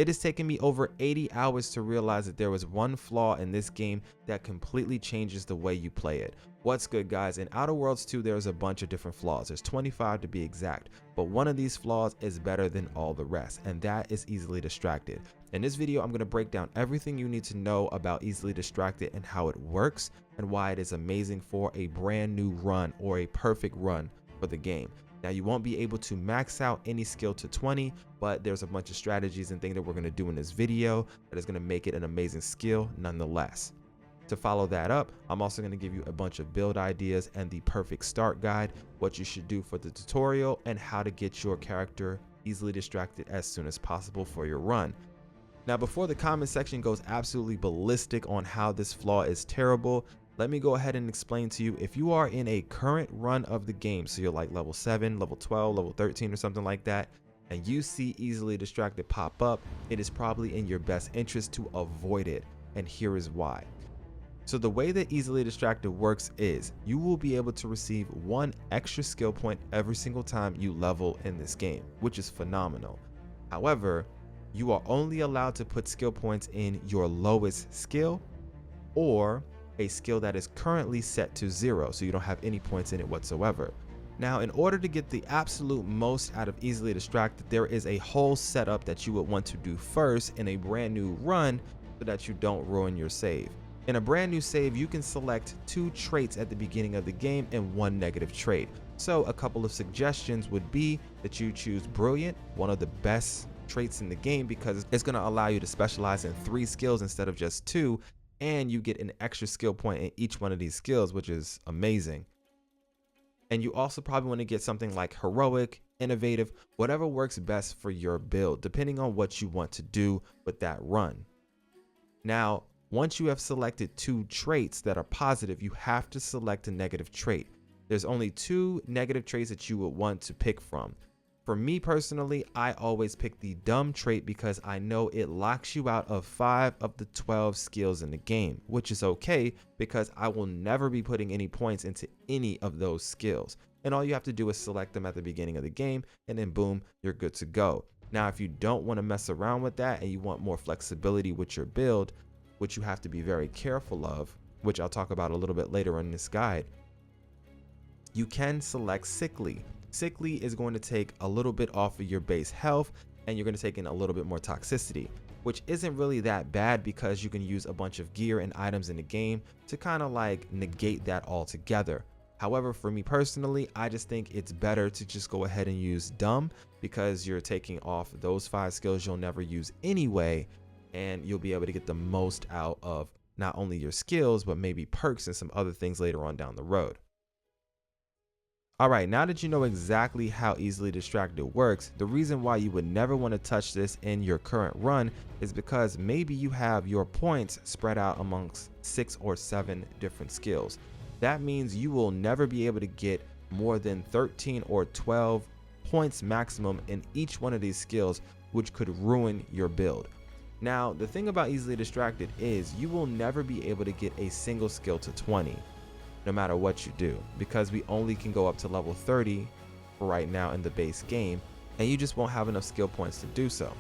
It has taken me over 80 hours to realize that there was one flaw in this game that completely changes the way you play it. What's good, guys? In Outer Worlds 2, there's a bunch of different flaws. There's 25 to be exact, but one of these flaws is better than all the rest, and that is easily distracted. In this video, I'm going to break down everything you need to know about easily distracted and how it works and why it is amazing for a brand new run or a perfect run for the game. Now, you won't be able to max out any skill to 20, but there's a bunch of strategies and things that we're going to do in this video that is going to make it an amazing skill nonetheless. To follow that up, I'm also going to give you a bunch of build ideas and the perfect start guide, what you should do for the tutorial, and how to get your character easily distracted as soon as possible for your run. Now, before the comment section goes absolutely ballistic on how this flaw is terrible, let me go ahead and explain to you, if you are in a current run of the game, so you're like level 7, level 12, level 13 or something like that, and you see easily distracted pop up, it is probably in your best interest to avoid it, and here is why. So the way that easily distracted works is you will be able to receive one extra skill point every single time you level in this game, which is phenomenal. However, you are only allowed to put skill points in your lowest skill or a skill that is currently set to 0, so you don't have any points in it whatsoever. Now, in order to get the absolute most out of easily distracted, there is a whole setup that you would want to do first in a brand new run so that you don't ruin your save. In a brand new save, you can select 2 traits at the beginning of the game and 1 negative trait. So a couple of suggestions would be that you choose Brilliant, one of the best traits in the game, because it's going to allow you to specialize in 3 skills instead of just 2, and you get an extra skill point in each one of these skills, which is amazing. And you also probably want to get something like Heroic, Innovative, whatever works best for your build, depending on what you want to do with that run. Now, once you have selected 2 traits that are positive, you have to select a negative trait. There's only 2 negative traits that you would want to pick from. For me personally, I always pick the dumb trait because I know it locks you out of 5 of the 12 skills in the game, which is okay because I will never be putting any points into any of those skills. And all you have to do is select them at the beginning of the game, and then boom, you're good to go. Now, if you don't want to mess around with that and you want more flexibility with your build, which you have to be very careful of, which I'll talk about a little bit later in this guide, you can select Sickly. Sickly is going to take a little bit off of your base health, and you're going to take in a little bit more toxicity, which isn't really that bad because you can use a bunch of gear and items in the game to kind of like negate that altogether. However, for me personally, I just think it's better to just go ahead and use Dumb because you're taking off those 5 skills you'll never use anyway, and you'll be able to get the most out of not only your skills, but maybe perks and some other things later on down the road. Alright, now that you know exactly how easily distracted works, the reason why you would never want to touch this in your current run is because maybe you have your points spread out amongst 6 or 7 different skills. That means you will never be able to get more than 13 or 12 points maximum in each one of these skills, which could ruin your build. Now, the thing about easily distracted is you will never be able to get a single skill to 20. No matter what you do, because we only can go up to level 30 for right now in the base game, and you just won't have enough skill points to do so.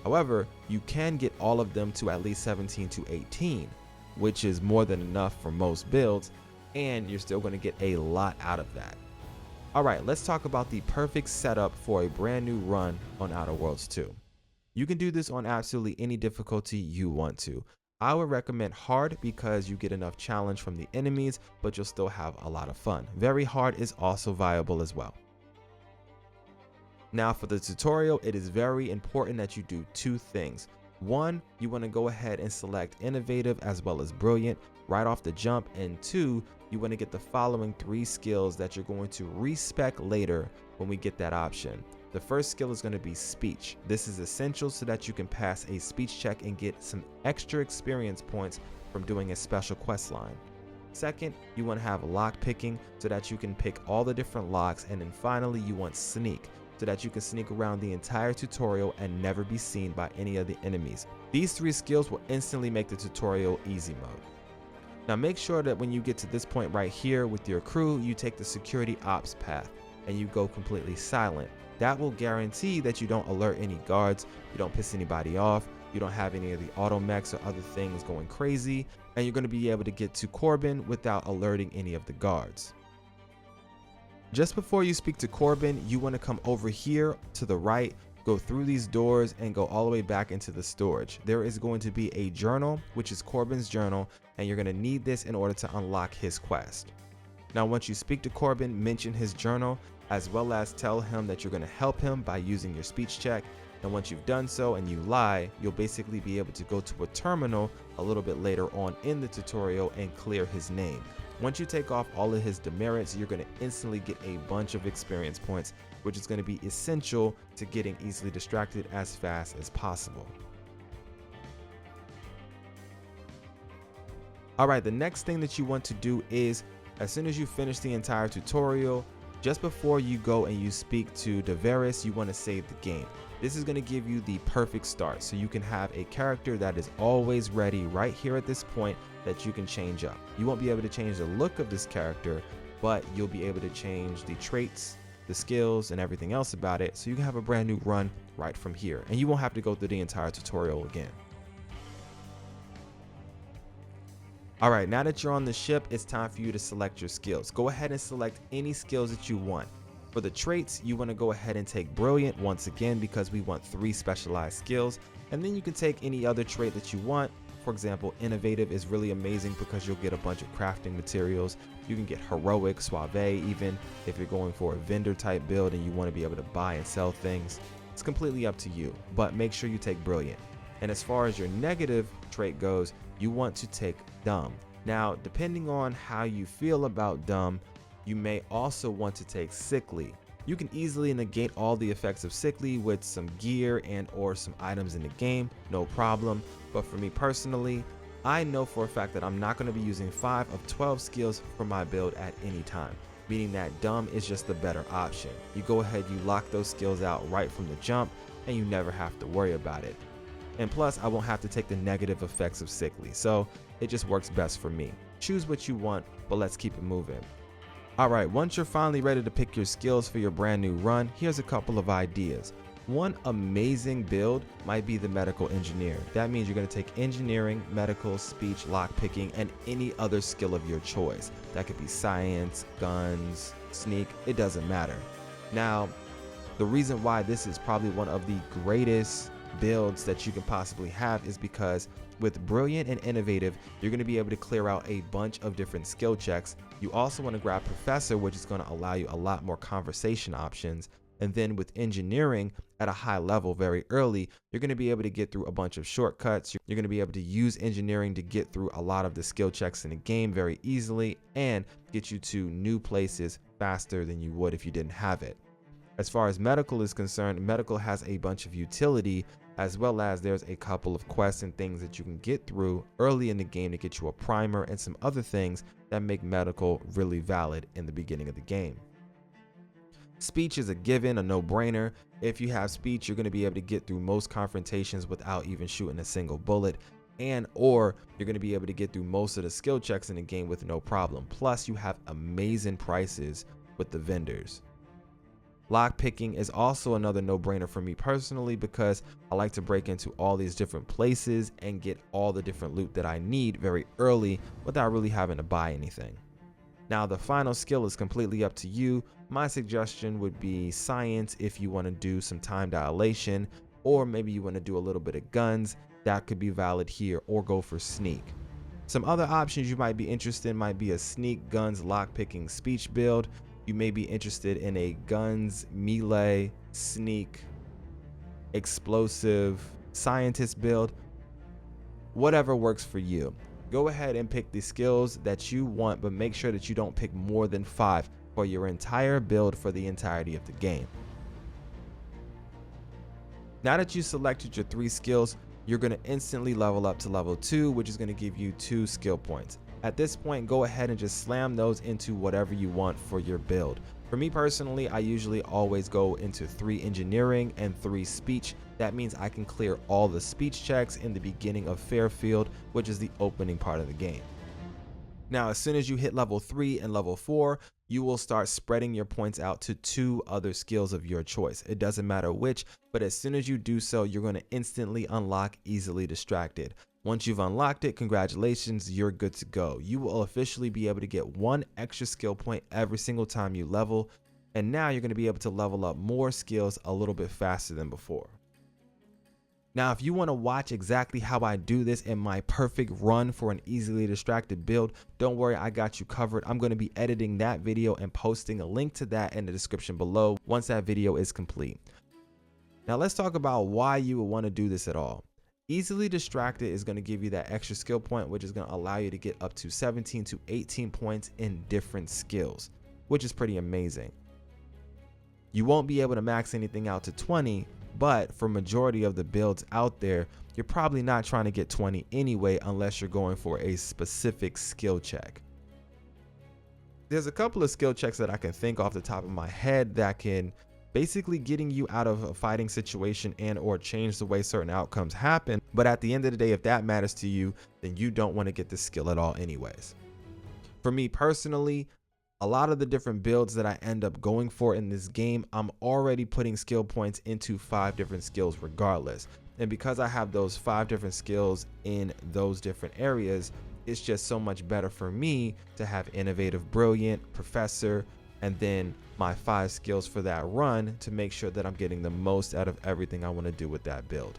However, you can get all of them to at least 17 to 18, which is more than enough for most builds, and you're still going to get a lot out of that. Alright, let's talk about the perfect setup for a brand new run on Outer Worlds 2. You can do this on absolutely any difficulty you want to. I would recommend hard because you get enough challenge from the enemies, but you'll still have a lot of fun. Very hard is also viable as well. Now for the tutorial, it is very important that you do 2 things. 1, you want to go ahead and select Innovative as well as Brilliant right off the jump, and 2, you want to get the following 3 skills that you're going to respec later when we get that option. The first skill is going to be Speech. This is essential so that you can pass a speech check and get some extra experience points from doing a special quest line. Second, you want to have Lock Picking so that you can pick all the different locks, and then finally you want Sneak so that you can sneak around the entire tutorial and never be seen by any of the enemies. These 3 skills will instantly make the tutorial easy mode. Now make sure that when you get to this point right here with your crew, you take the security ops path and you go completely silent. That will guarantee that you don't alert any guards, you don't piss anybody off, you don't have any of the auto mechs or other things going crazy, and you're going to be able to get to Corbin without alerting any of the guards. Just before you speak to Corbin, you want to come over here to the right, go through these doors and go all the way back into the storage. There is going to be a journal, which is Corbin's journal, and you're going to need this in order to unlock his quest. Now, once you speak to Corbin, mention his journal, as well as tell him that you're going to help him by using your speech check. And once you've done so and you lie, you'll basically be able to go to a terminal a little bit later on in the tutorial and clear his name. Once you take off all of his demerits, you're going to instantly get a bunch of experience points, which is going to be essential to getting easily distracted as fast as possible. Alright, the next thing that you want to do is, as soon as you finish the entire tutorial, just before you go and you speak to Deveris, you want to save the game. This is going to give you the perfect start, so you can have a character that is always ready right here at this point that you can change up. You won't be able to change the look of this character, but you'll be able to change the traits, the skills, and everything else about it, so you can have a brand new run right from here, and you won't have to go through the entire tutorial again. Alright, now that you're on the ship, it's time for you to select your skills. Go ahead and select any skills that you want. For the traits, you want to go ahead and take Brilliant once again because we want 3 specialized skills, and then you can take any other trait that you want. For example, Innovative is really amazing because you'll get a bunch of crafting materials. You can get Heroic, Suave, even if you're going for a vendor type build and you want to be able to buy and sell things. It's completely up to you, but make sure you take Brilliant. And as far as your negative trait goes, you want to take Dumb. Now, depending on how you feel about Dumb, you may also want to take Sickly. You can easily negate all the effects of Sickly with some gear and or some items in the game, no problem. But for me personally, I know for a fact that I'm not going to be using 5 of 12 skills for my build at any time, meaning that Dumb is just the better option. You go ahead, you lock those skills out right from the jump, and you never have to worry about it. And plus, I won't have to take the negative effects of Sickly, so it just works best for me. Choose what you want, but let's keep it moving. Alright, once you're finally ready to pick your skills for your brand new run, here's a couple of ideas. One amazing build might be the medical engineer. That means you're going to take engineering, medical, speech, lockpicking, and any other skill of your choice. That could be science, guns, sneak, it doesn't matter. Now, the reason why this is probably one of the greatest builds that you can possibly have is because with Brilliant and Innovative, you're going to be able to clear out a bunch of different skill checks. You also want to grab Professor, which is going to allow you a lot more conversation options. And then with Engineering at a high level very early, you're going to be able to get through a bunch of shortcuts. You're going to be able to use Engineering to get through a lot of the skill checks in the game very easily and get you to new places faster than you would if you didn't have it. As far as Medical is concerned, Medical has a bunch of utility, as well as there's a couple of quests and things that you can get through early in the game to get you a primer and some other things that make Medical really valid in the beginning of the game. Speech is a given, a no-brainer. If you have speech, you're going to be able to get through most confrontations without even shooting a single bullet, and or you're going to be able to get through most of the skill checks in the game with no problem. Plus, you have amazing prices with the vendors. Lockpicking is also another no-brainer for me personally because I like to break into all these different places and get all the different loot that I need very early without really having to buy anything. Now, the final skill is completely up to you. My suggestion would be Science if you want to do some time dilation, or maybe you want to do a little bit of guns. That could be valid here, or go for Sneak. Some other options you might be interested in might be a Sneak, Guns, Lockpicking, Speech build. You may be interested in a Guns, Melee, Sneak, Explosive, Scientist build. Whatever works for you. Go ahead and pick the skills that you want, but make sure that you don't pick more than 5 for your entire build for the entirety of the game. Now that you selected your 3 skills, you're going to instantly level up to level 2, which is going to give you 2 skill points. At this point, go ahead and just slam those into whatever you want for your build. For me personally, I usually always go into 3 engineering and 3 speech. That means I can clear all the speech checks in the beginning of Fairfield, which is the opening part of the game. Now, as soon as you hit level 3 and level 4, you will start spreading your points out to 2 other skills of your choice. It doesn't matter which, but as soon as you do so, you're going to instantly unlock Easily Distracted. Once you've unlocked it, congratulations, you're good to go. You will officially be able to get 1 extra skill point every single time you level, and now you're going to be able to level up more skills a little bit faster than before. Now, if you want to watch exactly how I do this in my perfect run for an Easily Distracted build, don't worry, I got you covered. I'm going to be editing that video and posting a link to that in the description below once that video is complete. Now, let's talk about why you would want to do this at all. Easily Distracted is going to give you that extra skill point, which is going to allow you to get up to 17 to 18 points in different skills, which is pretty amazing. You won't be able to max anything out to 20, but for majority of the builds out there, you're probably not trying to get 20 anyway unless you're going for a specific skill check. There's a couple of skill checks that I can think off the top of my head that can basically getting you out of a fighting situation and or change the way certain outcomes happen. But at the end of the day, if that matters to you, then you don't want to get this skill at all anyways. For me personally, a lot of the different builds that I end up going for in this game, I'm already putting skill points into 5 different skills regardless. And because I have those 5 different skills in those different areas, it's just so much better for me to have Innovative, Brilliant, Professor, and then my 5 skills for that run to make sure that I'm getting the most out of everything I want to do with that build.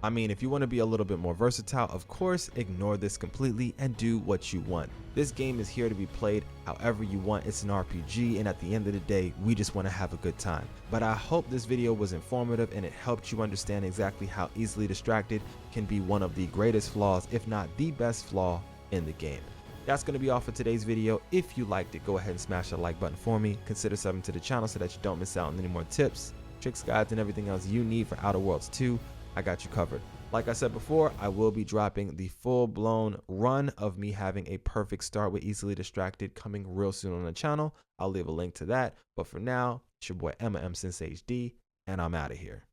I mean, if you want to be a little bit more versatile, of course, ignore this completely and do what you want. This game is here to be played however you want. It's an RPG, and at the end of the day, we just want to have a good time. But I hope this video was informative and it helped you understand exactly how Easily Distracted can be one of the greatest flaws, if not the best flaw in the game. That's going to be all for today's video. If you liked it, go ahead and smash that like button for me. Consider subbing to the channel so that you don't miss out on any more tips, tricks, guides, and everything else you need for Outer Worlds 2. I got you covered. Like I said before, I will be dropping the full-blown run of me having a perfect start with Easily Distracted coming real soon on the channel. I'll leave a link to that. But for now, it's your boy MSensei HD, and I'm out of here.